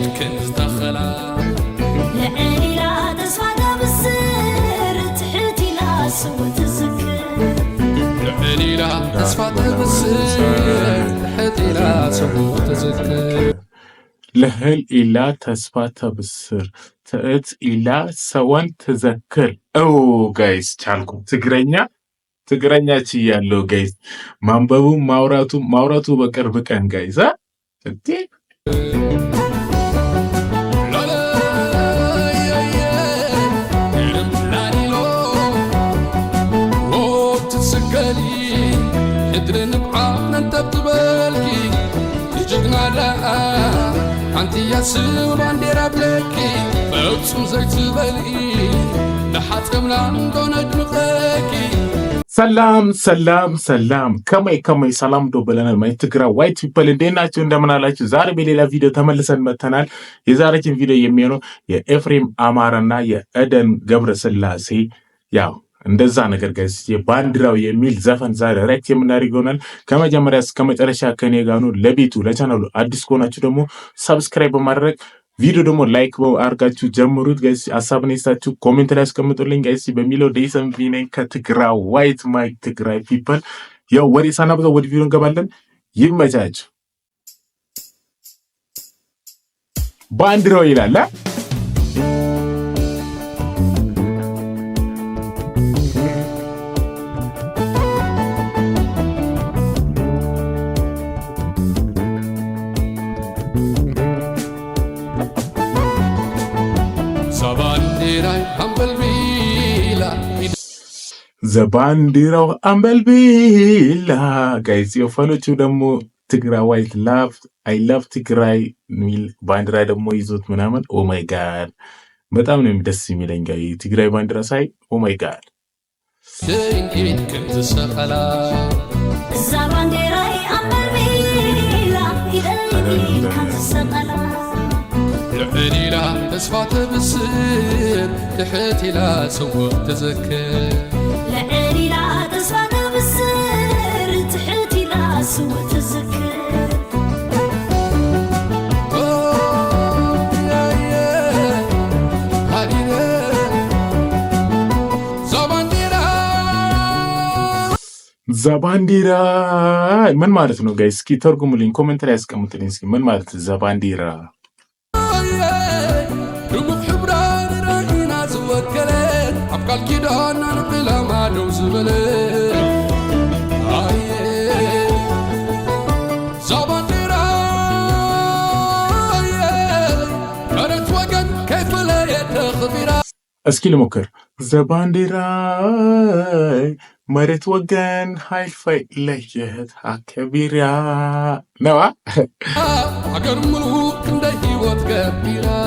إيد كنزتخلا لعليلا تسفى بالسر تحتي لا سوى تذكر لعليلا تسفى بالسر تحتي لا سوى تذكر لهل إلا تسفى بالسر تأت إلا سوان تذكر أو ጋይስ ቻልኩ ትግረኛ ችያለሁ ጋይስ ማንበቡ ማውራቱ በቅርብ ቀን ጋይስ እንዴ أنت يا سو بانديرا بلاكي بوصم زيت بالي لحاتمنا ندونج مخاكي ሰላም ከመይ ሰላም ዶ ብለናል። ማይ ትግራ ዋይት ፒፕል እንዴት ናችሁ? እንደምን አላችሁ? ዛሬ በሌላ ቪዲዮ ተመልሰን መተናል። የዛሬችን ቪዲዮ የሚሆነው የኤፍሬም አማረና የኤደን ገብረስላሴ ያው እንደዛ ነገር ጋይስ የባንዲራው የሚል ዘፈን ዛሬ ራይት የምናደርግ ይሆናል። ከመጀመሪያ እስከ መጨረሻ ከኔ ጋር ነው። ለቤቱ ለቻናሉ አዲስ ከሆናችሁ ደግሞ ሰብስክራይብ በማድረግ ቪዲዮ ደግሞ ላይክ አድርጋችሁ ጀምሩት ጋይስ። ሐሳብና አስተያየታችሁ ኮሜንት ላይ አስቀምጡልኝ ጋይስ። በሚለው ዴሰም ቪነኝ ከትግራይ ዋይት ማይክ ትግራይ ፒፕል ያው ወሬ ሳናበዛው ወደ ቪዲዮ እንገባለን። ይመቻችሁ። ባንዲራው ይላል ዘባንዲራው አምበልቢላ ጋይስ የፈኖቹ ደግሞ ትግራይ ዋይት ላቭ አይ ላቭ ትግራይ ሚል ባንዲራ ደግሞ ይዞት ምናምን ኦ ማይ ጋድ በጣም ነው ደስ የሚለኝ ጋይ ትግራይ ባንዲራ ሳይ ኦ ማይ ጋድ ሰይንት ከንተሰቀላ ዘባንዲራይ አምበልቢላ ይደልኝ ከንተሰቀላ لعليلا تسفى تبسر تحتيلا سوى تذكر لعليلا تسفى تبسر تحتيلا سوى تذكر ዘባንዲራ ምን ማለት ነው ጋይስ? እስኪ ተርጉሙልኝ፣ ኮሜንት ላይ አስቀምጡልኝ እስኪ ምን ማለት ዘባንዲራ? قال كده انا بلا ما دوز بله زبانديرا كانت وقت كيف لا يتخبيرا اسكي لمكر زبانديرا مرت وقن هاي فاي ليت كبيرا نوا اگر منو كنده هيوت كبيرا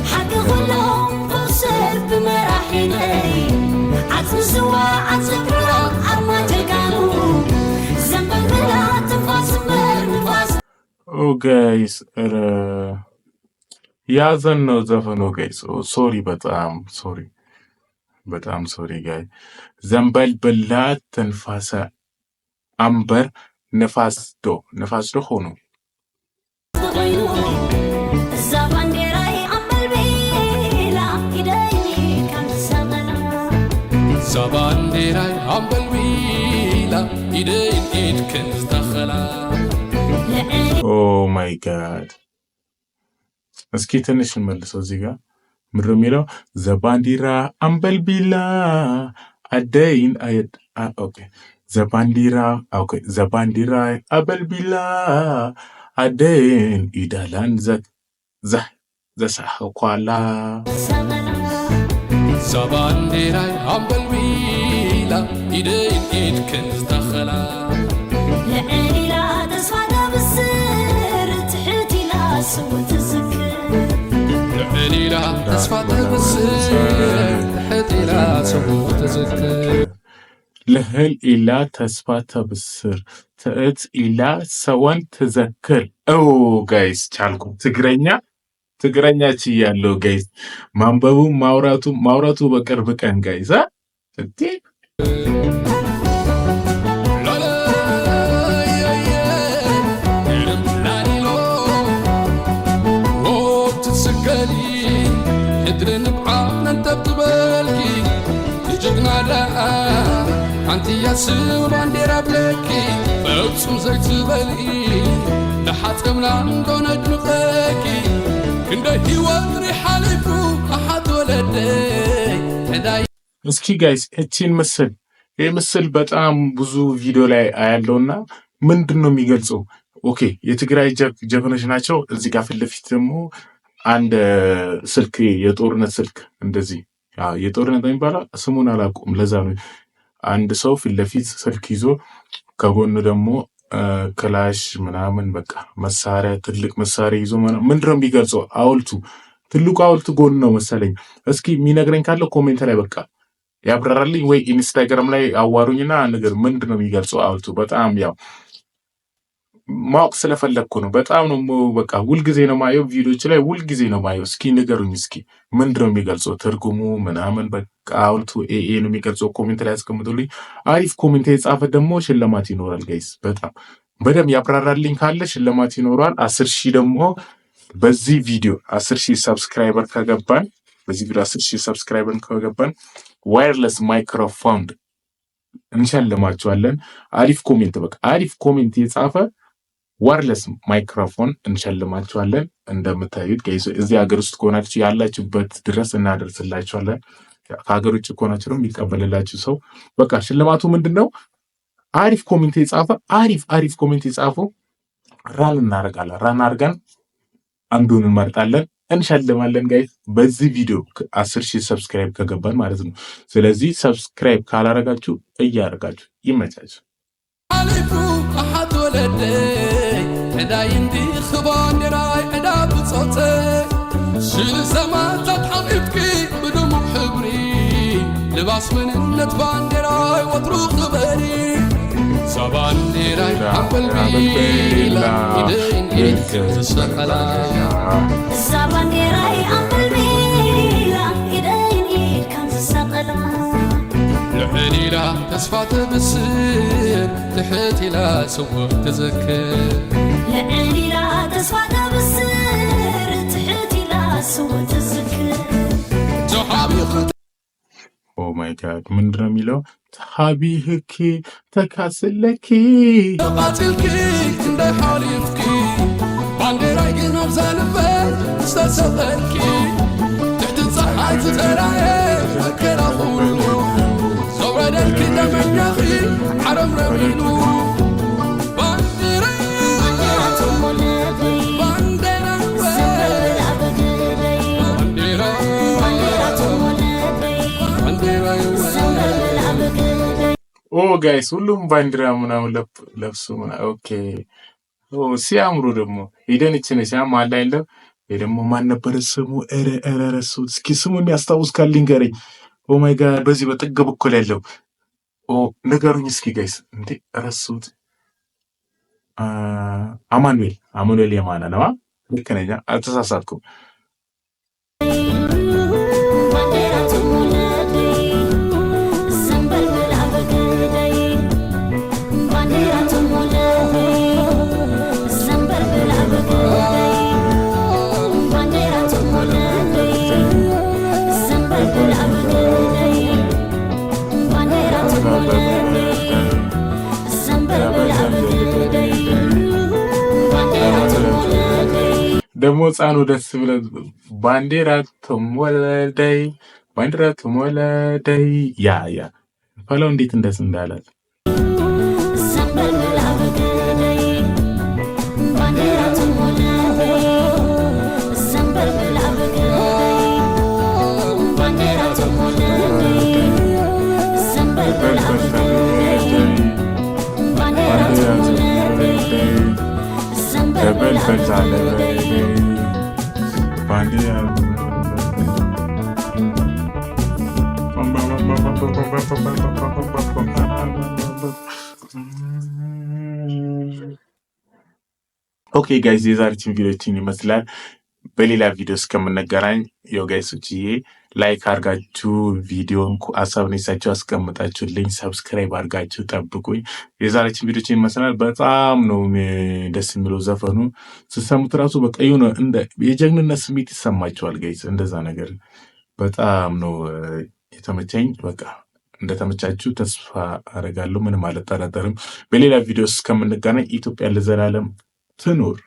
حق كلهم فوسر بمراحلي عزم سوا عزكرا أما تلقانو زنبال بلا تنفاس برنفاس او جايز ያዘን ነው ዘፈኑ ጋይስ። ሶሪ በጣም ሶሪ ጋይ ዘንበል ብላ ተንፋሰ አምበር ነፋስ ዶ ሆኖ زبانديراي عمبلويلا إيدين إيد كنز دخلا ኦ ማይ ጋድ እስኪ ትንሽ እንመልሰው እዚህ ጋር ምድር የሚለው ዘባንዲራ አምበልቢላ አደይን አየድ ኦኬ ዘባንዲራ አበልቢላ አደይን ኢዳላን ዘሳኸኳላ زبانديراي عمبلويلا إيدين إيد كنز دخلا لعليلا تسفى بالسر تحتي لا سوى تذكر لعليلا تسفى بالسر تحتي لا سوى تذكر لهل إلا تسفى بالسر تأت إلا سوان تذكر أو ጋይስ ቻልኩ ትግረኛ ችያለሁ ጋይስ ማንበቡ ማውራቱ በቅርብ ቀን ጋይስ ሓንቲያስብ ባንዴራ ብለኪ ፍጹም ዘይትበልኢ ንሓፀምና እንደነድንቐኪ ክንደይ ህይወት ሪሓሊፉ ኣሓት ወለደይ ዕዳይ። እስኪ ጋይስ እቺን ምስል ይህ ምስል በጣም ብዙ ቪዲዮ ላይ አያለውና ምንድን ነው የሚገልጸው? ኦኬ የትግራይ ጀግኖች ናቸው። እዚህ ጋር ፊት ለፊት ደግሞ አንድ ስልክ የጦርነት ስልክ እንደዚህ የጦርነት የሚባለው ስሙን አላውቅም። ለዛ ነው አንድ ሰው ፊት ለፊት ስልክ ይዞ ከጎኑ ደግሞ ክላሽ ምናምን በቃ መሳሪያ ትልቅ መሳሪያ ይዞ ምንድነው የሚገልጸው? ሐውልቱ ትልቁ ሐውልቱ ጎን ነው መሰለኝ። እስኪ የሚነግረኝ ካለ ኮሜንት ላይ በቃ ያብራራልኝ ወይ ኢንስታግራም ላይ አዋሩኝና ነገር ምንድነው የሚገልጸው ሐውልቱ? በጣም ያው ማወቅ ስለፈለግኩ ነው። በጣም ነው በቃ ሁልጊዜ ነው ማየው ቪዲዮዎች ላይ ሁልጊዜ ነው ማየው። እስኪ ንገሩኝ እስኪ ምንድነው የሚገልጸው ትርጉሙ ምናምን በቃ ሐውልቱ ኤ ነው የሚገልጸው። ኮሜንት ላይ አስቀምጡልኝ። አሪፍ ኮሜንት የጻፈ ደግሞ ሽልማት ይኖራል ጋይስ። በጣም በደም ያብራራልኝ ካለ ሽልማት ይኖራል። 10,000 ደግሞ በዚህ ቪዲዮ 10,000 ሰብስክራይበር ከገባን በዚህ ቪዲዮ 10,000 ሰብስክራይበር ከገባን ዋየርለስ ማይክሮፎን እንሸልማችኋለን። አሪፍ ኮሜንት በቃ አሪፍ ኮሜንት የጻፈ ዋየርለስ ማይክሮፎን እንሸልማችኋለን። እንደምታዩት ጋይስ እዚህ ሀገር ውስጥ ከሆናችሁ ያላችሁበት ድረስ እናደርስላችኋለን። ከሀገር ውጭ ከሆናችሁ ደግሞ የሚቀበልላችሁ ሰው በቃ ሽልማቱ ምንድነው? አሪፍ ኮሜንት የጻፈ አሪፍ ኮሜንት የጻፉ ራን እናደርጋለን። ራን አድርገን አንዱን እንመርጣለን እንሸልማለን ጋይስ። በዚህ ቪዲዮ 10,000 ሰብስክራይብ ከገባን ማለት ነው። ስለዚህ ሰብስክራይብ ካላረጋችሁ እያደረጋችሁ ይመቻችሁ። አሊፉ ኣሓት ወለደይ ዕዳይ እንዲ ኽባንዴራይ ዕዳ ብፆተ ሽልዘማታት ሓቂፍኪ ብድሙቕ ሕብሪ ልባስ መንነት ባንዴራይ ወትሩ ኽበሪ ባንዴራይ ኣንበልቢላ ኢደይን ዝሰቐላ ባንዴራይ ኣንበልቢላ ኢደይን ኢድ ከም ዝሰቐላ ልዕሊላ ተስፋ ተብስር ትሕት ኢላ ስውእ ትዝክር ልዕሊላ ተስፋ ተብስር ትሕት ኢላ ስውእ ትዝክር ኦ ማይ ጋድ ምንድነው የሚለው? ተሓቢህኪ ተካስለኪ ተቃትልኪ ክንደይ ሓሊፍኪ ባንዴራይ ግን ኣብ ዘልበት ዝተሰቐልኪ ትሕቲ ፀሓይ ዝጠራየ መከራ ኩሉ ዘውረደልኪ ደመኛኺ ዓረም ረሚሉ ኦ ጋይስ ሁሉም ባንዲራ ምናምን ለብሱ ኦኬ ሲያምሩ ደግሞ ሄደን እችነች ማላ የለም ደግሞ ማን ነበረ ስሙ? ኧረ ረሱት። እስኪ ስሙን ያስታውስ ካለ ንገረኝ። ኦ ማይ ጋድ በዚህ በጥግ በኩል ያለው ንገሩኝ እስኪ ጋይስ። እንዴ ረሱት። አማኑኤል የማነ ነው? ልክ ነኝ? አልተሳሳትኩም። ደግሞ ህፃኑ ደስ ብለ ባንዲራ ተሞለደይ ያ ፈለው እንዴት እንደስ እንዳላት ኦኬ ጋይስ የዛሬችን ቪዲዮችን ይመስላል። በሌላ ቪዲዮ እስከምንገናኝ ጋይሶችዬ ላይክ አድርጋችሁ ቪዲዮን ሀሳብን ይዛችሁ አስቀምጣችሁልኝ ሰብስክራይብ አድርጋችሁ ጠብቁኝ። የዛሬችን ቪዲዮችን ይመስላል። በጣም ነው ደስ የሚለው ዘፈኑ ስትሰሙት ራሱ በቃ የሆነ እንደ የጀግንነት ስሜት ይሰማችኋል ጋይስ። እንደዛ ነገር በጣም ነው የተመቸኝ። በቃ እንደተመቻችሁ ተስፋ አደርጋለሁ። ምንም አልጠራጠርም። በሌላ ቪዲዮ እስከምንገናኝ ኢትዮጵያ ለዘላለም ትኑር።